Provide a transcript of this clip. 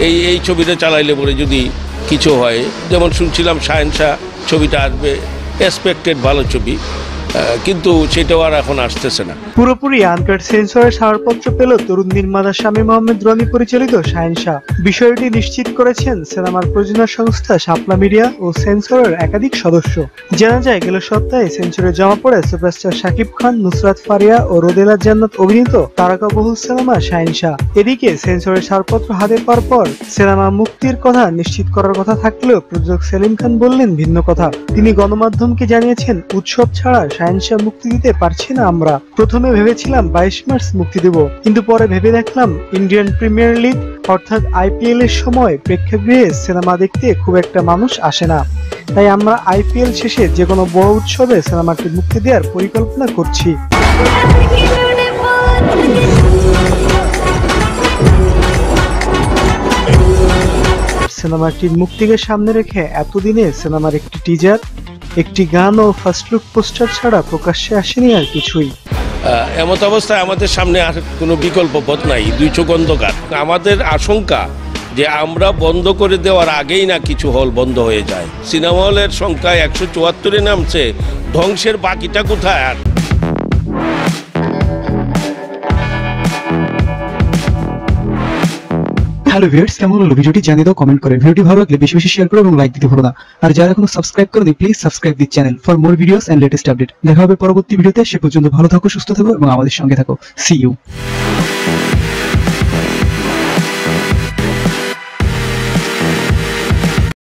এই ছবিটা চালাইলে পরে যদি কিছু হয়, যেমন শুনছিলাম শাহেনশাহ ছবিটা আসবে, এক্সপেক্টেড ভালো ছবি, কিন্তু সেটাও আর এখন আসতেছে না। পুরোপুরি আনকাট সেন্সরের ছাড়পত্র পেল তরুণ নির্মাতা শামীম আহমেদ রনি পরিচালিত শাহেনশাহ। বিষয়টি নিশ্চিত করেছেন সিনেমার প্রযোজনা সংস্থা শাপলা মিডিয়া ও সেন্সরের একাধিক সদস্য। জানা যায়, গেল সপ্তাহে সেন্সরে জমা পড়ে সুপারস্টার শাকিব খান, নুসরাত ফারিয়া ও রোদেলা জান্নাত অভিনীত তারকাবহুল সিনেমা শাহেনশাহ। এদিকে সেন্সরের ছাড়পত্র হাতে পাওয়ার পর সিনেমা মুক্তির কথা নিশ্চিত করার কথা থাকলেও প্রযোজক সেলিম খান বললেন ভিন্ন কথা। তিনি গণমাধ্যমকে জানিয়েছেন, উৎসব ছাড়া শাহেনশাহ মুক্তি দিতে পারছি না আমরা। প্রথমে ভেবেছিলাম 22 মার্চ মুক্তি দেব, কিন্তু পরে ভেবে দেখলাম ইন্ডিয়ান প্রিমিয়ার লিগ অর্থাৎ IPL এর সময় প্রেক্ষাগৃহে সিনেমা দেখতে খুব একটা মানুষ আসে না, তাই আমরা IPL শেষে যে কোনো বড় উৎসবে সিনেমাটি মুক্তি দেওয়ার পরিকল্পনা করছি। সিনেমাটির মুক্তিকে সামনে রেখে এতদিনে সিনেমার একটি টিজার, একটি গান ও ফার্স্ট লুক পোস্টার ছাড়া প্রকাশ্যে আসেনি আর কিছুই। এমত অবস্থায় আমাদের সামনে আর কোনো বিকল্প পথ নাই, দুই চোখ অন্ধকার। আমাদের আশঙ্কা যে আমরা বন্ধ করে দেওয়ার আগেই না কিছু হল বন্ধ হয়ে যায়। সিনেমা হলের সংখ্যা 174-এ নামছে, ধ্বংসের বাকিটা কোথায়? আর হ্যালো ভিউয়ার্স, কেমন হলো ভিডিওটি জানিয়ে দাও কমেন্ট করে। ভিডিওটি ভালো লাগলে বেশি বেশি শেয়ার করো এবং লাইক দিতে ভুলো না। আর যারা এখনো সাবস্ক্রাইব করোনি, please subscribe this channel for more videos and latest update. দেখা হবে পরবর্তী ভিডিওতে। সে পর্যন্ত ভালো থাকো, সুস্থ থাকো এবং আমাদের সঙ্গে থাকো। See you.